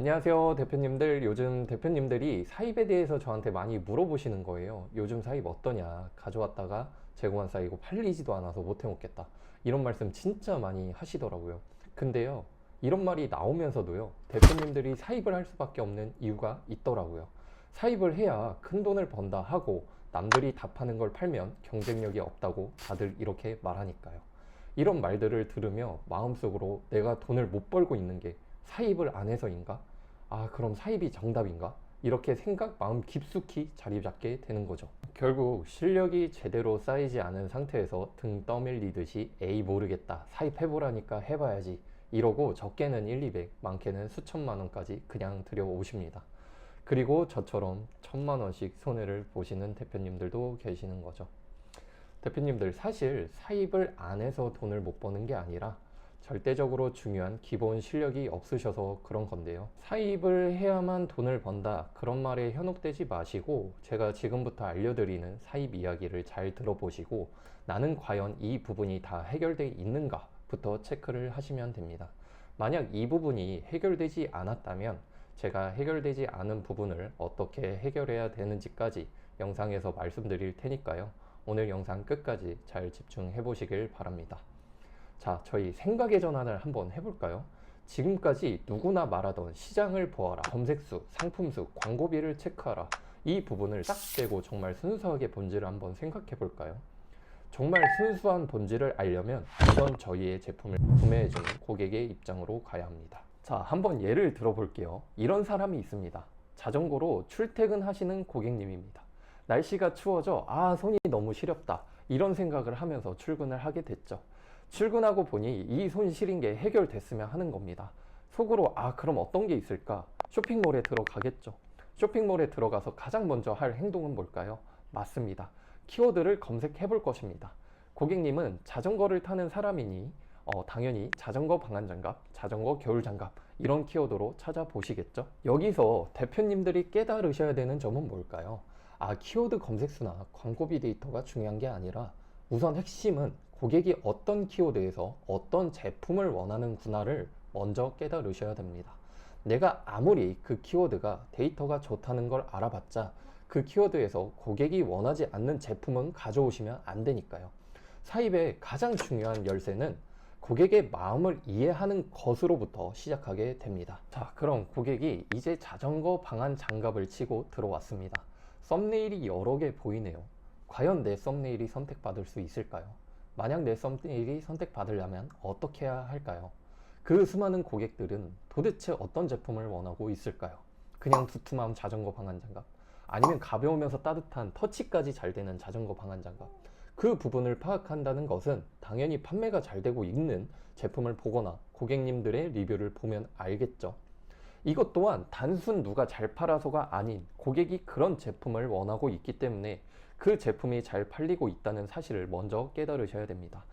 안녕하세요, 대표님들. 요즘 대표님들이 사입에 대해서 저한테 많이 물어보시는 거예요. 요즘 사입 어떠냐? 가져왔다가 재고만 쌓이고 팔리지도 않아서 못 해먹겠다. 이런 말씀 진짜 많이 하시더라고요. 근데요, 이런 말이 나오면서도요, 대표님들이 사입을 할 수밖에 없는 이유가 있더라고요. 사입을 해야 큰 돈을 번다 하고 남들이 다 파는 걸 팔면 경쟁력이 없다고 다들 이렇게 말하니까요. 이런 말들을 들으며 마음속으로 내가 돈을 못 벌고 있는 게 사입을 안 해서인가? 아, 그럼 사입이 정답인가? 이렇게 생각, 마음 깊숙이 자리 잡게 되는 거죠. 결국 실력이 제대로 쌓이지 않은 상태에서 등 떠밀리듯이 에이 모르겠다, 사입해보라니까 해봐야지 이러고 적게는 1, 200, 많게는 수천만 원까지 그냥 들여오십니다. 그리고 저처럼 천만 원씩 손해를 보시는 대표님들도 계시는 거죠. 대표님들, 사실 사입을 안 해서 돈을 못 버는 게 아니라 절대적으로 중요한 기본 실력이 없으셔서 그런 건데요. 사입을 해야만 돈을 번다, 그런 말에 현혹되지 마시고 제가 지금부터 알려드리는 사입 이야기를 잘 들어보시고 나는 과연 이 부분이 다 해결되어 있는가 부터 체크를 하시면 됩니다. 만약 이 부분이 해결되지 않았다면 제가 해결되지 않은 부분을 어떻게 해결해야 되는지까지 영상에서 말씀드릴 테니까요. 오늘 영상 끝까지 잘 집중해 보시길 바랍니다. 자, 저희 생각의 전환을 한번 해볼까요? 지금까지 누구나 말하던 시장을 보아라, 검색수, 상품수, 광고비를 체크하라, 이 부분을 딱 떼고 정말 순수하게 본질을 한번 생각해 볼까요? 정말 순수한 본질을 알려면 우선 저희의 제품을 구매해주는 고객의 입장으로 가야 합니다. 자, 한번 예를 들어볼게요. 이런 사람이 있습니다. 자전거로 출퇴근하시는 고객님입니다. 날씨가 추워져 손이 너무 시렵다, 이런 생각을 하면서 출근을 하게 됐죠. 출근하고 보니 이 손 시린 게 해결됐으면 하는 겁니다. 속으로 그럼 어떤 게 있을까? 쇼핑몰에 들어가겠죠. 쇼핑몰에 들어가서 가장 먼저 할 행동은 뭘까요? 맞습니다. 키워드를 검색해 볼 것입니다. 고객님은 자전거를 타는 사람이니 당연히 자전거 방한장갑, 자전거 겨울장갑, 이런 키워드로 찾아보시겠죠. 여기서 대표님들이 깨달으셔야 되는 점은 뭘까요? 키워드 검색수나 광고비 데이터가 중요한 게 아니라 우선 핵심은 고객이 어떤 키워드에서 어떤 제품을 원하는구나를 먼저 깨달으셔야 됩니다. 내가 아무리 그 키워드가 데이터가 좋다는 걸 알아봤자 그 키워드에서 고객이 원하지 않는 제품은 가져오시면 안 되니까요. 사입의 가장 중요한 열쇠는 고객의 마음을 이해하는 것으로부터 시작하게 됩니다. 자, 그럼 고객이 이제 자전거 방한 장갑을 치고 들어왔습니다. 썸네일이 여러 개 보이네요. 과연 내 썸네일이 선택받을 수 있을까요? 만약 내 썸네일이 선택받으려면 어떻게 해야 할까요? 그 수많은 고객들은 도대체 어떤 제품을 원하고 있을까요? 그냥 두툼한 자전거 방한장갑, 아니면 가벼우면서 따뜻한 터치까지 잘 되는 자전거 방한장갑. 그 부분을 파악한다는 것은 당연히 판매가 잘 되고 있는 제품을 보거나 고객님들의 리뷰를 보면 알겠죠. 이것 또한 단순 누가 잘 팔아서가 아닌 고객이 그런 제품을 원하고 있기 때문에 그 제품이 잘 팔리고 있다는 사실을 먼저 깨달으셔야 됩니다.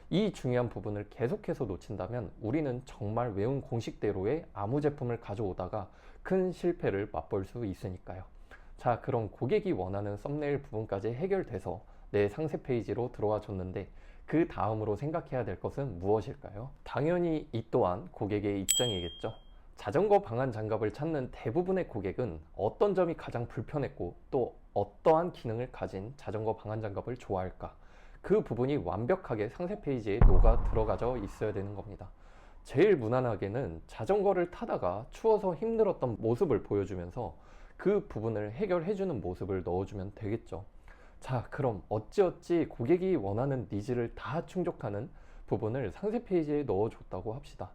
이 중요한 부분을 계속해서 놓친다면 우리는 정말 외운 공식대로의 아무 제품을 가져오다가 큰 실패를 맛볼 수 있으니까요. 자, 그럼 고객이 원하는 썸네일 부분까지 해결돼서 내 상세 페이지로 들어와 줬는데 그 다음으로 생각해야 될 것은 무엇일까요? 당연히 이 또한 고객의 입장이겠죠. 자전거 방한 장갑을 찾는 대부분의 고객은 어떤 점이 가장 불편했고 또 어떠한 기능을 가진 자전거 방한 장갑을 좋아할까? 그 부분이 완벽하게 상세 페이지에 녹아 들어가져 있어야 되는 겁니다. 제일 무난하게는 자전거를 타다가 추워서 힘들었던 모습을 보여주면서 그 부분을 해결해주는 모습을 넣어주면 되겠죠. 자, 그럼 어찌어찌 고객이 원하는 니즈를 다 충족하는 부분을 상세 페이지에 넣어줬다고 합시다.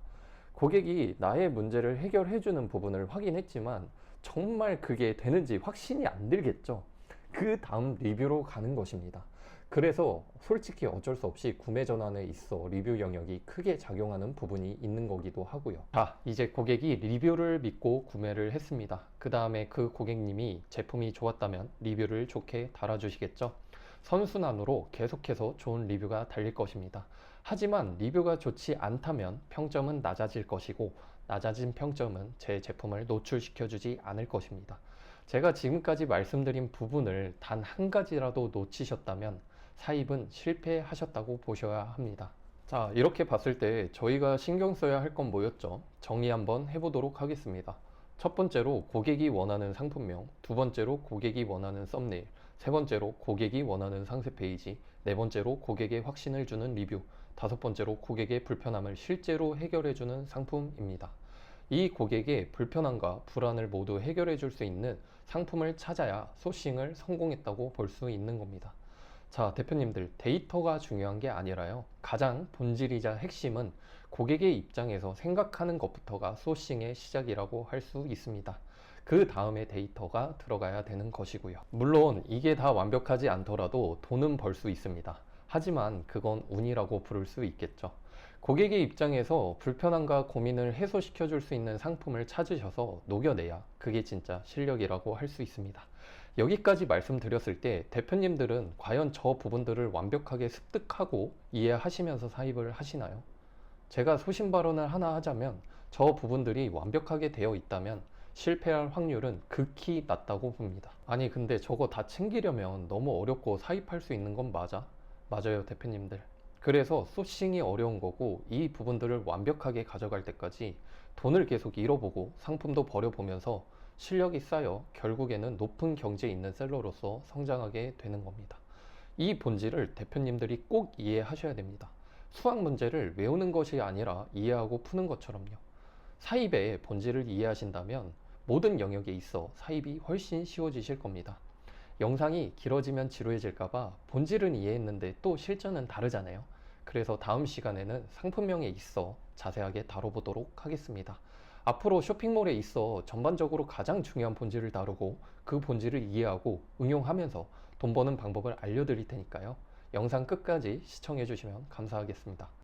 고객이 나의 문제를 해결해주는 부분을 확인했지만 정말 그게 되는지 확신이 안 들겠죠. 그 다음 리뷰로 가는 것입니다. 그래서 솔직히 어쩔 수 없이 구매 전환에 있어 리뷰 영역이 크게 작용하는 부분이 있는 거기도 하고요. 자, 이제 고객이 리뷰를 믿고 구매를 했습니다. 그 다음에 그 고객님이 제품이 좋았다면 리뷰를 좋게 달아주시겠죠. 선순환으로 계속해서 좋은 리뷰가 달릴 것입니다. 하지만 리뷰가 좋지 않다면 평점은 낮아질 것이고 낮아진 평점은 제 제품을 노출시켜주지 않을 것입니다. 제가 지금까지 말씀드린 부분을 단 한 가지라도 놓치셨다면 사입은 실패하셨다고 보셔야 합니다. 자, 이렇게 봤을 때 저희가 신경 써야 할 건 뭐였죠? 정리 한번 해보도록 하겠습니다. 첫 번째로 고객이 원하는 상품명, 두 번째로 고객이 원하는 썸네일, 세 번째로 고객이 원하는 상세 페이지, 네 번째로 고객의 확신을 주는 리뷰, 다섯 번째로 고객의 불편함을 실제로 해결해주는 상품입니다. 이 고객의 불편함과 불안을 모두 해결해 줄 수 있는 상품을 찾아야 소싱을 성공했다고 볼 수 있는 겁니다. 자, 대표님들, 데이터가 중요한 게 아니라요. 가장 본질이자 핵심은 고객의 입장에서 생각하는 것부터가 소싱의 시작이라고 할 수 있습니다. 그 다음에 데이터가 들어가야 되는 것이고요. 물론 이게 다 완벽하지 않더라도 돈은 벌 수 있습니다. 하지만 그건 운이라고 부를 수 있겠죠. 고객의 입장에서 불편함과 고민을 해소시켜 줄 수 있는 상품을 찾으셔서 녹여내야 그게 진짜 실력이라고 할 수 있습니다. 여기까지 말씀드렸을 때 대표님들은 과연 저 부분들을 완벽하게 습득하고 이해하시면서 사입을 하시나요? 제가 소신 발언을 하나 하자면 저 부분들이 완벽하게 되어 있다면 실패할 확률은 극히 낮다고 봅니다. 아니 근데 저거 다 챙기려면 너무 어렵고 사입할 수 있는 건 맞아? 맞아요, 대표님들. 그래서 소싱이 어려운 거고 이 부분들을 완벽하게 가져갈 때까지 돈을 계속 잃어보고 상품도 버려보면서 실력이 쌓여 결국에는 높은 경지에 있는 셀러로서 성장하게 되는 겁니다. 이 본질을 대표님들이 꼭 이해하셔야 됩니다. 수학 문제를 외우는 것이 아니라 이해하고 푸는 것처럼요. 사입의 본질을 이해하신다면 모든 영역에 있어 사입이 훨씬 쉬워지실 겁니다. 영상이 길어지면 지루해질까봐 본질은 이해했는데 또 실전은 다르잖아요. 그래서 다음 시간에는 상품명에 있어 자세하게 다뤄보도록 하겠습니다. 앞으로 쇼핑몰에 있어 전반적으로 가장 중요한 본질을 다루고 그 본질을 이해하고 응용하면서 돈 버는 방법을 알려드릴 테니까요. 영상 끝까지 시청해 주시면 감사하겠습니다.